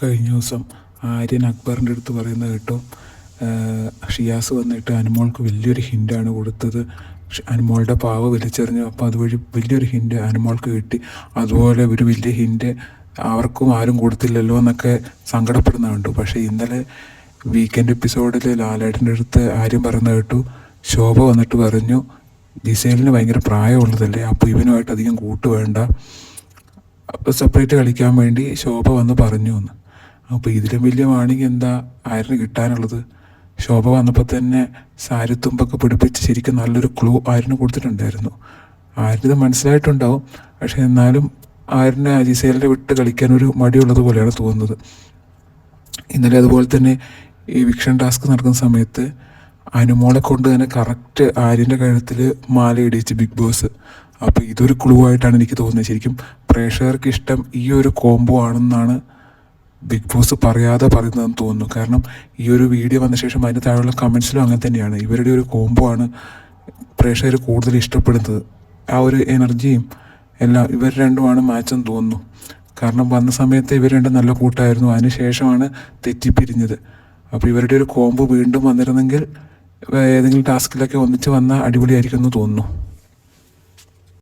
കഴിഞ്ഞ ദിവസം ആര്യൻ അക്ബറിൻ്റെ അടുത്ത് പറയുന്നത് കേട്ടു. ഷിയാസ് വന്നിട്ട് അനുമോൾക്ക് വലിയൊരു ഹിൻ്റാണ് കൊടുത്തത്. അനുമോളുടെ പാവ വലിച്ചെറിഞ്ഞു. അപ്പോൾ അതുവഴി വലിയൊരു ഹിൻ്റ് അനുമോൾക്ക് കിട്ടി. അതുപോലെ ഒരു വലിയ ഹിൻ്റ് അവർക്കും ആരും കൊടുത്തില്ലല്ലോ എന്നൊക്കെ സങ്കടപ്പെടുന്ന കണ്ടു. പക്ഷേ ഇന്നലെ വീക്കെൻഡ് എപ്പിസോഡിൽ ലാലേട്ടൻ്റെ അടുത്ത് ആര്യം പറയുന്നത് കേട്ടു. ശോഭ വന്നിട്ട് പറഞ്ഞു, ജിസേലിന് ഭയങ്കര പ്രായമുള്ളതല്ലേ, അപ്പോൾ ഇവനുമായിട്ട് അധികം കൂട്ട് വേണ്ട, സെപ്പറേറ്റ് കളിക്കാൻ വേണ്ടി ശോഭ വന്ന് പറഞ്ഞു എന്ന്. അപ്പോൾ ഇതിലും വലിയ വാണിംഗ് എന്താ ആര്യന് കിട്ടാനുള്ളത്? ശോഭ വന്നപ്പോൾ തന്നെ സാരിത്തുമ്പൊക്കെ പിടിപ്പിച്ച് ശരിക്കും നല്ലൊരു ക്ലൂ ആര്യന് കൊടുത്തിട്ടുണ്ടായിരുന്നു. ആര്യത് മനസ്സിലായിട്ടുണ്ടാവും, പക്ഷെ എന്നാലും ആര്യന് ജിസേലിനെ വിട്ട് കളിക്കാനൊരു മടിയുള്ളത് പോലെയാണ് തോന്നുന്നത്. ഇന്നലെ അതുപോലെ തന്നെ ഈ വിക്ഷൻ ടാസ്ക് നടക്കുന്ന സമയത്ത് അനുമോളെ കൊണ്ട് തന്നെ കറക്റ്റ് ആര്യൻ്റെ കഴുത്തിൽ മാല ഇടിച്ച് ബിഗ് ബോസ്. അപ്പോൾ ഇതൊരു ക്ലൂ ആയിട്ടാണ് എനിക്ക് തോന്നുന്നത്. ശരിക്കും പ്രേക്ഷകർക്ക് ഇഷ്ടം ഈ ഒരു കോംബോ ആണെന്നാണ് ബിഗ് ബോസ് പറയാതെ പറയുന്നതെന്ന് തോന്നുന്നു. കാരണം ഈ ഒരു വീഡിയോ വന്ന ശേഷം അതിന് താഴെയുള്ള കമൻസിലും അങ്ങനെ തന്നെയാണ്. ഇവരുടെ ഒരു കോംബോ ആണ് പ്രേക്ഷകർ കൂടുതൽ ഇഷ്ടപ്പെടുന്നത്. ആ ഒരു എനർജിയും എല്ലാം ഇവർ രണ്ടുമാണ് മാച്ചെന്ന് തോന്നുന്നു. കാരണം വന്ന സമയത്ത് ഇവർ രണ്ടും നല്ല കൂട്ടായിരുന്നു, അതിന് ശേഷമാണ് തെറ്റിപ്പിരിഞ്ഞത്. അപ്പോൾ ഇവരുടെ ഒരു കോംബോ വീണ്ടും വന്നിരുന്നെങ്കിൽ ഏതെങ്കിലും ടാസ്കിലൊക്കെ ഒന്നിച്ച് വന്നാൽ അടിപൊളിയായിരിക്കും എന്ന് തോന്നുന്നു.